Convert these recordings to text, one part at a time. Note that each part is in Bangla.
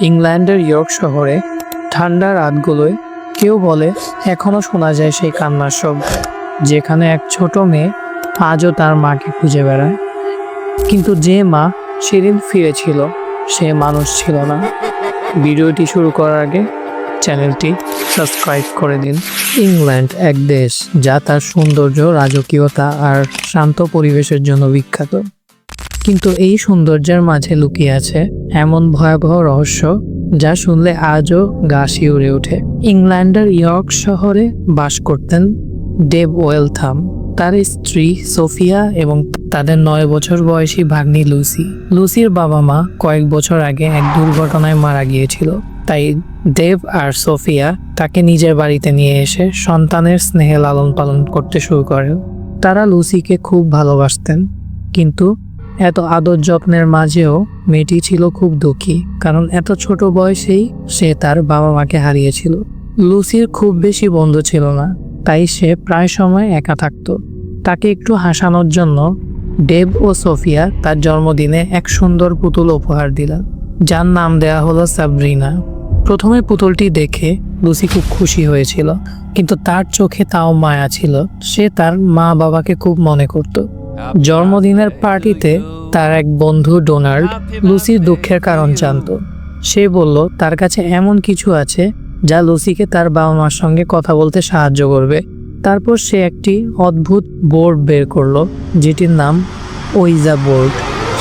ইংল্যান্ডের ইয়র্ক শহরে ঠান্ডা রাতগুলোয় কেউ বলে এখনো শোনা যায় সেই কান্নার শব্দ, যেখানে এক ছোট মেয়ে আজও তার মাকে খুঁজে বেড়ায়। কিন্তু যে মা সেদিন ফিরেছিল সে মানুষ ছিল না। ভিডিওটি শুরু করার আগে চ্যানেলটি সাবস্ক্রাইব করে দিন। ইংল্যান্ড এক দেশ যা তার সৌন্দর্য, রাজকীয়তা আর শান্ত পরিবেশের জন্য বিখ্যাত। কিন্তু এই সৌন্দর্যের মাঝে লুকিয়ে আছে এমন ভয়াবহ রহস্য যা শুনলে আজও গা শিউরে ওঠে। ইংল্যান্ডের ইয়র্ক শহরে বাস করতেন ডেভ ওয়েলথাম, তার স্ত্রী সোফিয়া এবং তাদের 9 বছর বয়সী ভাগ্নি লুসি। লুসির বাবা মা কয়েক বছর আগে এক দুর্ঘটনায় মারা গিয়েছিল, তাই ডেভ আর সোফিয়া তাকে নিজের বাড়িতে নিয়ে এসে সন্তানের স্নেহে লালন পালন করতে শুরু করেন। তারা লুসিকে খুব ভালোবাসতেন, কিন্তু এত আদর যত্নের মাঝেও মেয়েটি ছিল খুব দুঃখী, কারণ এত ছোট বয়সেই সে তার বাবা মাকে হারিয়েছিল। লুসির খুব বেশি বন্ধু ছিল না, তাই সে প্রায় সময় একা থাকত। তাকে একটু হাসানোর জন্য ডেভ ও সোফিয়া তার জন্মদিনে এক সুন্দর পুতুল উপহার দিল, যার নাম দেয়া হলো সাবরিনা। প্রথমে পুতুলটি দেখে লুসি খুব খুশি হয়েছিল, কিন্তু তার চোখে তাও মায়া ছিল। সে তার মা বাবাকে খুব মনে করত। জন্মদিনের পার্টিতে তার এক বন্ধু ডোনাল্ড লুসির দুঃখের কারণ জানত। সে বলল তার কাছে এমন কিছু আছে যা লুসিকে তার বাবা মার সঙ্গে কথা বলতে সাহায্য করবে। তারপর সে একটি অদ্ভুত বোর্ড বের করলো, যেটির নাম ওইজা বোর্ড।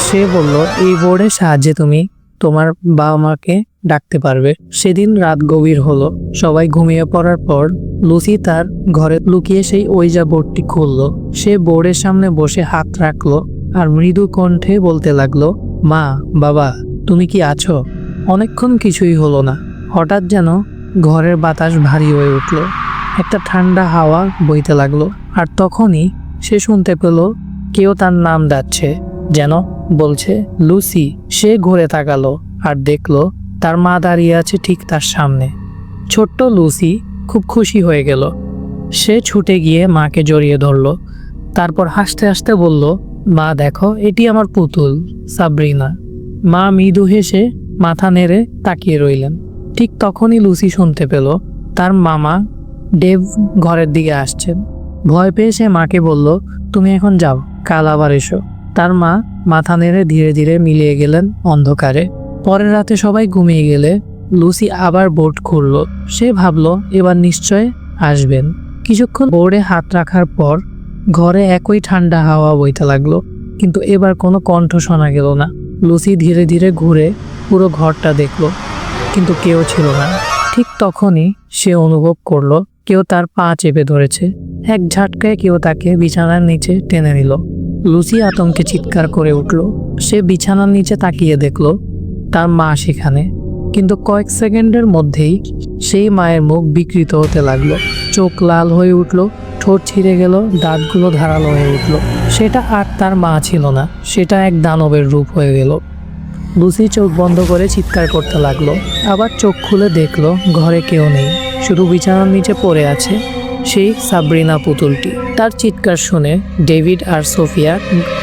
সে বলল এই বোর্ডের সাহায্যে তুমি তোমার বাবা মাকে ডাকতে পারবে। সেদিন রাত গভীর হলো। সবাই ঘুমিয়ে পড়ার পর লুসি তার ঘরে লুকিয়ে সেই ওইজা বোর্ডটি খুললো। সে বোর্ডের সামনে বসে হাত রাখলো আর মৃদু কণ্ঠে বলতে লাগলো, মা, বাবা, তুমি কি আছো? অনেকক্ষণ কিছুই হলো না। হঠাৎ যেন ঘরের বাতাস ভারী হয়ে উঠল, একটা ঠান্ডা হাওয়া বইতে লাগলো। আর তখনই সে শুনতে পেল কেউ তার নাম ডাকছে, যেন বলছে লুসি। সে ঘুরে তাকালো আর দেখলো তার মা দাঁড়িয়ে আছে ঠিক তার সামনে। ছোট্ট লুসি খুব খুশি হয়ে গেল। সে ছুটে গিয়ে মাকে জড়িয়ে ধরলো, তারপর হাসতে হাসতে বলল, মা দেখো, এটি আমার পুতুল সাবরিনা। মা মৃদু হেসে মাথা নেড়ে তাকিয়ে রইলেন। ঠিক তখনই লুসি শুনতে পেল তার মামা ডেভ ঘরের দিকে আসছেন। ভয় পেয়ে সে মাকে বলল, তুমি এখন যাও, কাল আবার এসো। তার মা মাথা নেড়ে ধীরে ধীরে মিলিয়ে গেলেন অন্ধকারে। পরের রাতে সবাই ঘুমিয়ে গেলে লুসি আবার বোর্ড খুলল। সে ভাবল এবার নিশ্চয় আসবেন। কিছুক্ষণ বোর্ডে হাত রাখার পর ঘরে একই ঠান্ডা হাওয়া বইতে লাগলো, কিন্তু এবার কোনো কণ্ঠ শোনা গেল না। লুসি ধীরে ধীরে ঘুরে পুরো ঘরটা দেখলো, কিন্তু কেউ ছিল না। ঠিক তখনই সে অনুভব করলো কেউ তার পা চেপে ধরেছে। এক ঝাটকায় কেউ তাকে বিছানার নিচে টেনে নিল। লুসি আতঙ্কে চিৎকার করে উঠল। সে বিছানার নিচে তাকিয়ে দেখলো তার মা সেখানে, কিন্তু কয়েক সেকেন্ডের মধ্যেই সেই মায়ের মুখ বিকৃত হতে লাগলো। চোখ লাল হয়ে উঠল, ঠোঁট ছিঁড়ে গেল, দাঁতগুলো ধারালো হয়ে উঠল। সেটা আর তার মা ছিল না, সেটা এক দানবের রূপ হয়ে গেল। লুসি চোখ বন্ধ করে চিৎকার করতে লাগলো। আবার চোখ খুলে দেখলো ঘরে কেউ নেই, শুধু বিছানার নিচে পড়ে আছে সেই সাবরিনা পুতুলটি। তার চিৎকার শুনে ডেভিড আর সোফিয়া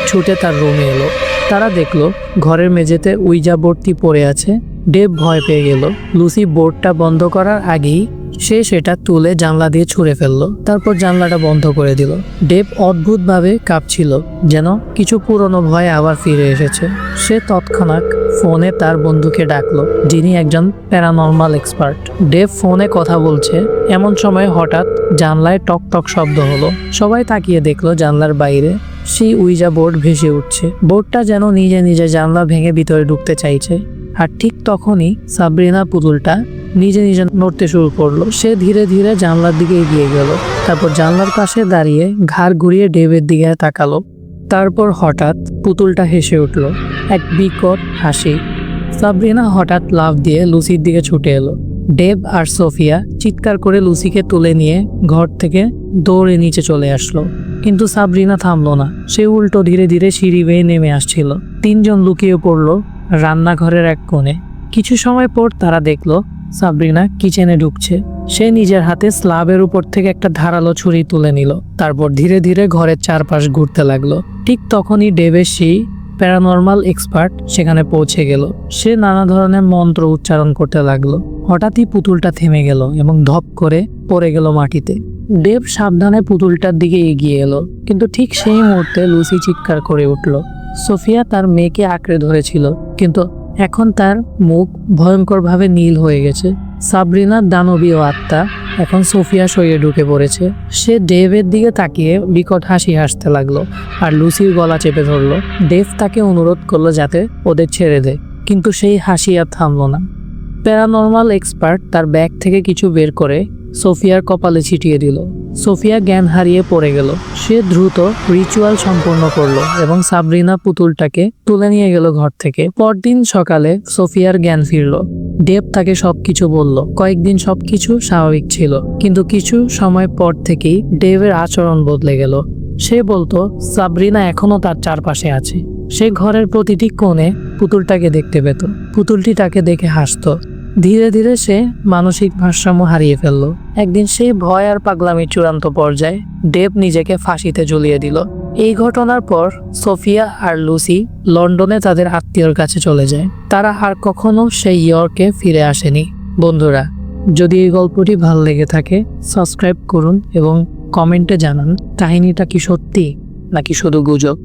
ছুটে তার রুমে এলো। তারা দেখলো ঘরের মেঝেতে উইজা বোর্ডটি পড়ে আছে। ডেভ ভয় পেয়ে গেল। লুসি বোর্ডটা বন্ধ করার আগেই সে সেটা তুলে জানলা দিয়ে ছুঁড়ে ফেললো, তারপর জানলাটা বন্ধ করে দিল। ডেভ অদ্ভুতভাবে কাঁপছিল, যেন কিছু পুরনো ভয় আবার ফিরে এসেছে। সে তৎক্ষণাৎ ফোনে তার বন্ধুকে ডাকলো, যিনি একজন প্যারানর্মাল এক্সপার্ট। ডেভ ফোনে কথা বলছে, এমন সময় হঠাৎ জানলায় টক টক শব্দ হলো। সবাই তাকিয়ে দেখলো জানলার বাইরে সেই উইজা বোর্ড ভেসে উঠছে। বোর্ডটা যেন নিজে নিজে জানলা ভেঙে ভিতরে ঢুকতে চাইছে। আর ঠিক তখনই সাবরিনা পুতুলটা নিজে নিজে নড়তে শুরু করলো। সে ধীরে ধীরে জানলার দিকে এগিয়ে গেল, তারপর জানলার পাশে দাঁড়িয়ে ঘাড় ঘুরিয়ে ডেভের দিকে তাকালো। তারপর হঠাৎ পুতুলটা হেসে উঠল, এক বিকট হাসি। সাবরিনা হঠাৎ লাফ দিয়ে লুসির দিকে ছুটে এলো। ডেভ আর সোফিয়া চিৎকার করে লুসিকে তুলে নিয়ে ঘর থেকে দৌড়ে নিচে চলে আসলো, কিন্তু সাবরিনা থামলো না। সে উল্টো ধীরে ধীরে সিঁড়ি বেয়ে নেমে আসছিল। তিনজন লুকিয়ে পড়লো রান্নাঘরের এক কোণে। কিছু সময় পর তারা দেখলো সাবরিনা কিচেনে ঢুকছে। সে নিজের হাতে স্ল্যাবের উপর থেকে একটা ধারালো ছুরি তুলে নিল, তারপর ধীরে ধীরে ঘরের চারপাশ ঘুরতে লাগলো। ঠিক তখনই ডেভের সেই প্যারানর্মাল এক্সপার্ট সেখানে পৌঁছে গেল। সে নানা ধরনের মন্ত্র উচ্চারণ করতে লাগলো। হঠাৎই পুতুলটা থেমে গেল এবং ধপ করে পড়ে গেল মাটিতে। ডেভ সাবধানে পুতুলটার দিকে এগিয়ে এলো, কিন্তু ঠিক সেই মুহূর্তে লুসি চিৎকার করে উঠল। সোফিয়া তার মেয়েকে আঁকড়ে ধরেছিল, কিন্তু এখন তার মুখ ভয়ঙ্করভাবে নীল হয়ে গেছে। সাবরিনার দানবীয় আত্মা এখন সোফিয়া শরীরে ঢুকে পড়েছে। সে ডেভের দিকে তাকিয়ে বিকট হাসি হাসতে লাগলো আর লুসির গলা চেপে ধরলো। ডেভ তাকে অনুরোধ করলো যাতে ওদের ছেড়ে দেয়, কিন্তু সেই হাসি আর থামলো না। প্যারানর্মাল এক্সপার্ট তার ব্যাগ থেকে কিছু বের করে সোফিয়ার কপালে ছিটিয়ে দিল। সোফিয়া জ্ঞান হারিয়ে পড়ে গেল। সে দ্রুত রিচুয়াল সম্পন্ন করলো এবং সাবরিনা পুতুলটাকে তুলে নিয়ে গেল ঘর থেকে। পরদিন সকালে সোফিয়ার জ্ঞান ফিরল। ডেভ তাকে সবকিছু বলল। কয়েকদিন সবকিছু স্বাভাবিক ছিল, কিন্তু কিছু সময় পর থেকেই ডেভের আচরণ বদলে গেল। সে বলতো সাবরিনা এখনো তার চারপাশে আছে। সে ঘরের প্রতিটি কোণে পুতুলটাকে দেখতে পেত। পুতুলটি তাকে দেখে হাসতো। ধীরে ধীরে সে মানসিক ভারসাম্য হারিয়ে ফেলল। একদিন সেই ভয় আর পাগলামির চূড়ান্ত পর্যায়ে ডেভ নিজেকে ফাঁসিতে ঝুলিয়ে দিল। এই ঘটনার পর সোফিয়া আর লুসি লন্ডনে তাদের আত্মীয়র কাছে চলে যায়। তারা আর কখনো সেই ইয়র্কে ফিরে আসেনি। বন্ধুরা, যদি এই গল্পটি ভালো লেগে থাকে সাবস্ক্রাইব করুন এবং কমেন্টে জানান কাহিনীটা কি সত্যি নাকি শুধু গুজব।